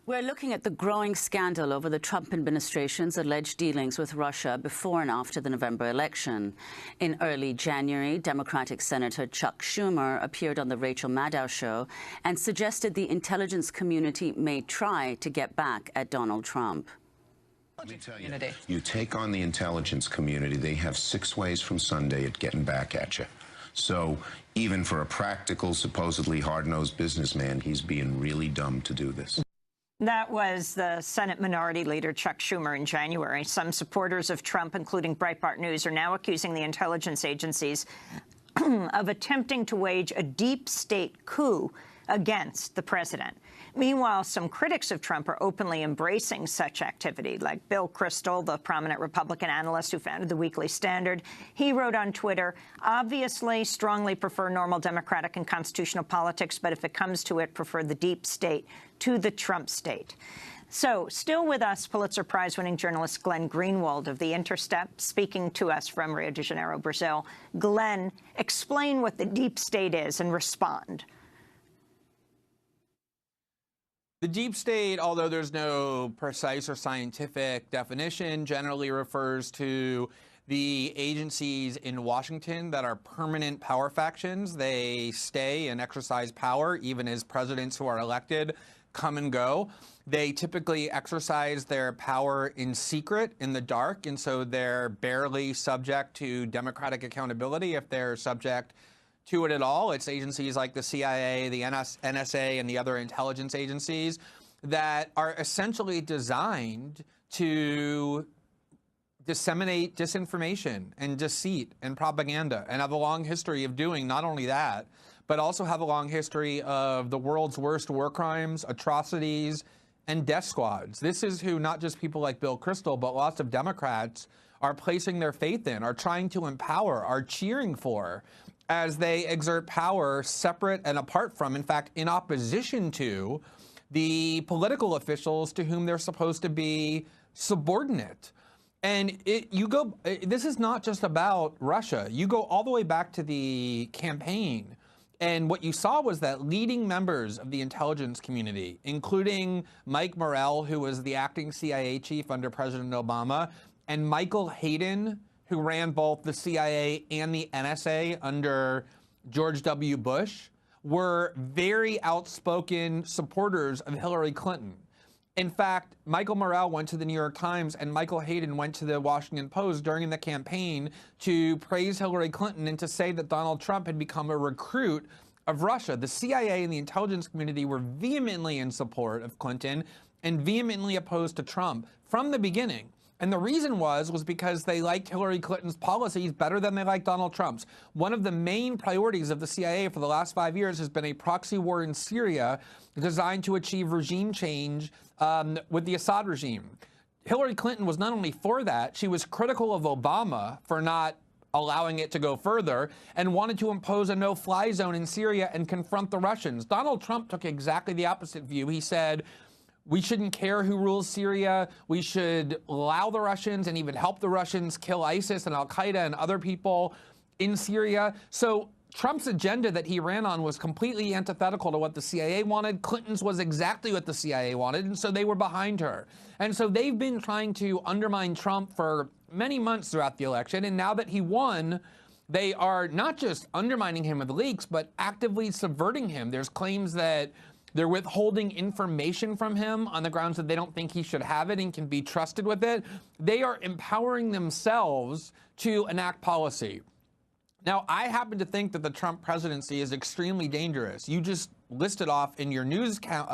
We're looking at the growing scandal over the Trump administration's alleged dealings with Russia before and after the November election. In early January, Democratic Senator Chuck Schumer appeared on the Rachel Maddow show and suggested the intelligence community may try to get back at Donald Trump. Let me tell you, you take on the intelligence community, they have 6 ways from Sunday at getting back at you. So even for a practical, supposedly hard-nosed businessman, he's being really dumb to do this. That was the Senate Minority Leader Chuck Schumer in January. Some supporters of Trump, including Breitbart News, are now accusing the intelligence agencies of attempting to wage a deep state coup against the president. Meanwhile, some critics of Trump are openly embracing such activity, like Bill Kristol, the prominent Republican analyst who founded the Weekly Standard. He wrote on Twitter, "Obviously, strongly prefer normal democratic and constitutional politics, but if it comes to it, prefer the deep state to the Trump state." So, still with us, Pulitzer Prize-winning journalist Glenn Greenwald of The Intercept, speaking to us from Rio de Janeiro, Brazil. Glenn, explain what the deep state is and respond. The deep state, although there's no precise or scientific definition, generally refers to the agencies in Washington that are permanent power factions. They stay and exercise power even as presidents who are elected come and go. They typically exercise their power in secret, in the dark, and so they're barely subject to democratic accountability if they're subject to it at all. It's agencies like the CIA, the NSA, and the other intelligence agencies that are essentially designed to disseminate disinformation and deceit and propaganda, and have a long history of doing not only that, but also have a long history of the world's worst war crimes, atrocities, and death squads. This is who not just people like Bill Kristol, but lots of Democrats are placing their faith in, are trying to empower, are cheering for, as they exert power separate and apart from, in fact, in opposition to, the political officials to whom they're supposed to be subordinate. And this is not just about Russia. You go all the way back to the campaign, and what you saw was that leading members of the intelligence community, including Mike Morrell, who was the acting CIA chief under President Obama, and Michael Hayden, who ran both the CIA and the NSA under George W. Bush, were very outspoken supporters of Hillary Clinton. In fact, Michael Morrell went to the New York Times and Michael Hayden went to the Washington Post during the campaign to praise Hillary Clinton and to say that Donald Trump had become a recruit of Russia. The CIA and the intelligence community were vehemently in support of Clinton and vehemently opposed to Trump from the beginning. And the reason was because they liked Hillary Clinton's policies better than they liked Donald Trump's. One of the main priorities of the CIA for the last 5 years has been a proxy war in Syria designed to achieve regime change with the Assad regime. Hillary Clinton was not only for that, she was critical of Obama for not allowing it to go further and wanted to impose a no-fly zone in Syria and confront the Russians. Donald Trump took exactly the opposite view. He said, we shouldn't care who rules Syria. We should allow the Russians and even help the Russians kill ISIS and al-Qaeda and other people in Syria. So Trump's agenda that he ran on was completely antithetical to what the CIA wanted. Clinton's was exactly what the CIA wanted, and so they were behind her. And so they've been trying to undermine Trump for many months throughout the election, and now that he won, they are not just undermining him with leaks, but actively subverting him. There's claims that they're withholding information from him on the grounds that they don't think he should have it and can be trusted with it. They are empowering themselves to enact policy. Now, I happen to think that the Trump presidency is extremely dangerous. You just listed off in your newscast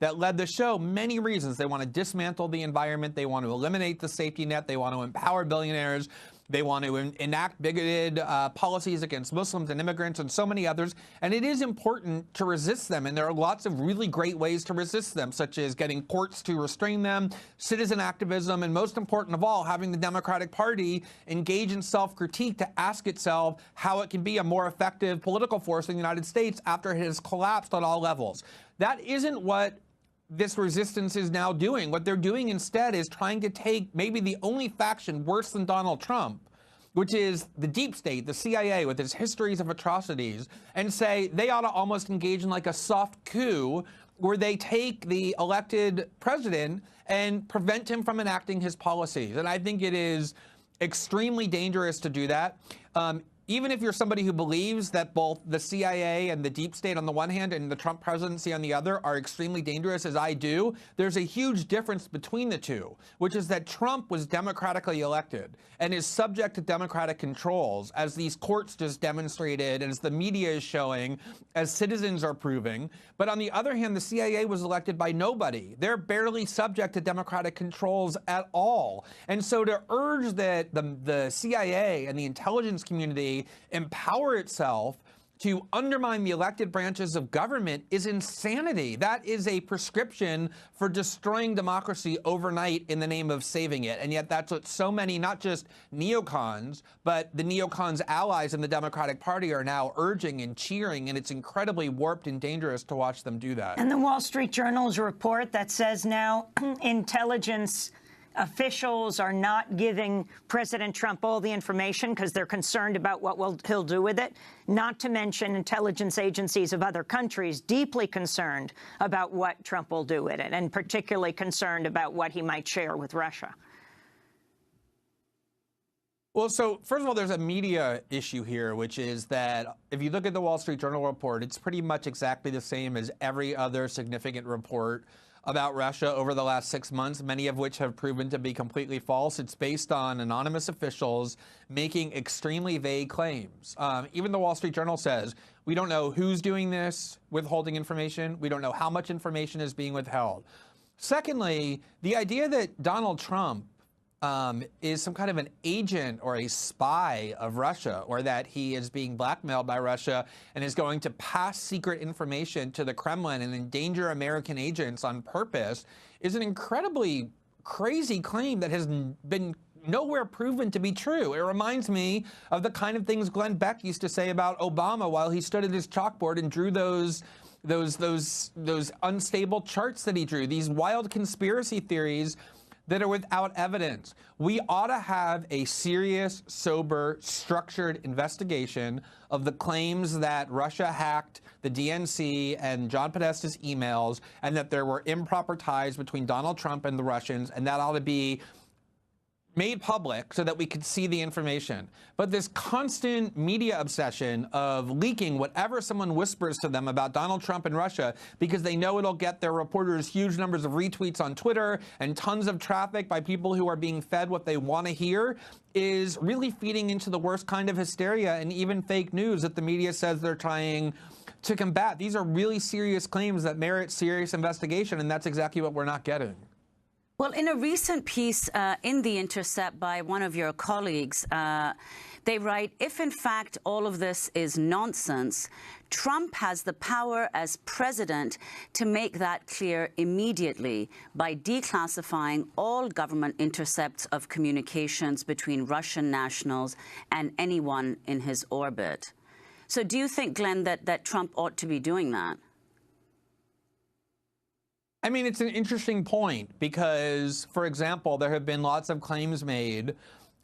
that led the show many reasons. They want to dismantle the environment. They want to eliminate the safety net. They want to empower billionaires. They want to enact bigoted policies against Muslims and immigrants and so many others. And it is important to resist them. And there are lots of really great ways to resist them, such as getting courts to restrain them, citizen activism, and most important of all, having the Democratic Party engage in self-critique to ask itself how it can be a more effective political force in the United States after it has collapsed on all levels. That isn't what this resistance is now doing. What they're doing instead is trying to take maybe the only faction worse than Donald Trump which is the deep state, the CIA, with its histories of atrocities, and say they ought to almost engage in like a soft coup where they take the elected president and prevent him from enacting his policies. And I think it is extremely dangerous to do that. Even if you're somebody who believes that both the CIA and the deep state on the one hand and the Trump presidency on the other are extremely dangerous, as I do, there's a huge difference between the two, which is that Trump was democratically elected and is subject to democratic controls, as these courts just demonstrated, and as the media is showing, as citizens are proving. But on the other hand, the CIA was elected by nobody. They're barely subject to democratic controls at all. And so to urge that the CIA and the intelligence community empower itself to undermine the elected branches of government is insanity. That is a prescription for destroying democracy overnight in the name of saving it. And yet that's what so many, not just neocons, but the neocons' allies in the Democratic Party are now urging and cheering, and it's incredibly warped and dangerous to watch them do that. And the Wall Street Journal's report that says now intelligence officials are not giving President Trump all the information because they're concerned about what he'll do with it, not to mention intelligence agencies of other countries deeply concerned about what Trump will do with it, and particularly concerned about what he might share with Russia. Well, so first of all, there's a media issue here, which is that if you look at the Wall Street Journal report, it's pretty much exactly the same as every other significant report about Russia over the last 6 months, many of which have proven to be completely false. It's based on anonymous officials making extremely vague claims. Even the Wall Street Journal says, we don't know who's doing this, withholding information. We don't know how much information is being withheld. Secondly, the idea that Donald Trump is some kind of an agent or a spy of Russia, or that he is being blackmailed by Russia and is going to pass secret information to the Kremlin and endanger American agents on purpose, is an incredibly crazy claim that has been nowhere proven to be true. It reminds me of the kind of things Glenn Beck used to say about Obama while he stood at his chalkboard and drew those unstable charts that he drew, these wild conspiracy theories that are without evidence. We ought to have a serious, sober, structured investigation of the claims that Russia hacked the DNC and John Podesta's emails, and that there were improper ties between Donald Trump and the Russians, and that ought to be made public so that we could see the information. But this constant media obsession of leaking whatever someone whispers to them about Donald Trump and Russia because they know it'll get their reporters huge numbers of retweets on Twitter and tons of traffic by people who are being fed what they want to hear is really feeding into the worst kind of hysteria and even fake news that the media says they're trying to combat. These are really serious claims that merit serious investigation, and that's exactly what we're not getting. Well, in a recent piece in The Intercept by one of your colleagues, they write, if in fact all of this is nonsense, Trump has the power as president to make that clear immediately by declassifying all government intercepts of communications between Russian nationals and anyone in his orbit. So do you think, Glenn, that Trump ought to be doing that? I mean, it's an interesting point because, for example, there have been lots of claims made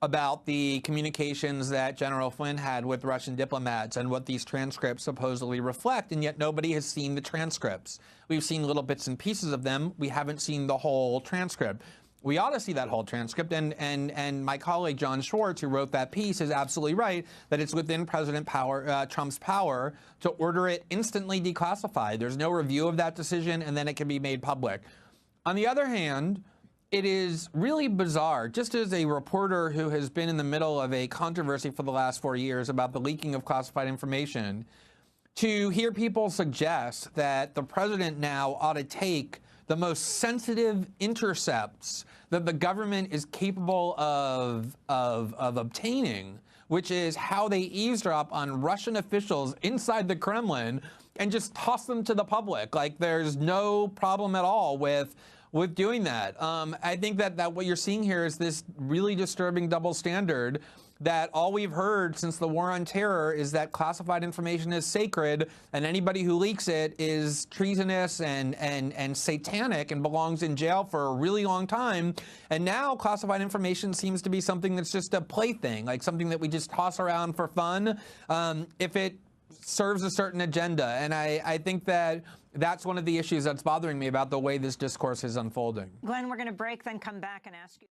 about the communications that General Flynn had with Russian diplomats and what these transcripts supposedly reflect, and yet nobody has seen the transcripts. We've seen little bits and pieces of them. We haven't seen the whole transcript. We ought to see that whole transcript, and my colleague John Schwartz, who wrote that piece, is absolutely right that it's within President Trump's power to order it instantly declassified. There's no review of that decision, and then it can be made public. On the other hand, it is really bizarre, just as a reporter who has been in the middle of a controversy for the last 4 years about the leaking of classified information, to hear people suggest that the president now ought to take the most sensitive intercepts that the government is capable of obtaining, which is how they eavesdrop on Russian officials inside the Kremlin, and just toss them to the public. Like, there's no problem at all with doing that. I think that what you're seeing here is this really disturbing double standard that all we've heard since the war on terror is that classified information is sacred, and anybody who leaks it is treasonous and satanic and belongs in jail for a really long time. And now classified information seems to be something that's just a plaything, like something that we just toss around for fun if it serves a certain agenda. And I think that that's one of the issues that's bothering me about the way this discourse is unfolding. Glenn, we're going to break, then come back and ask you.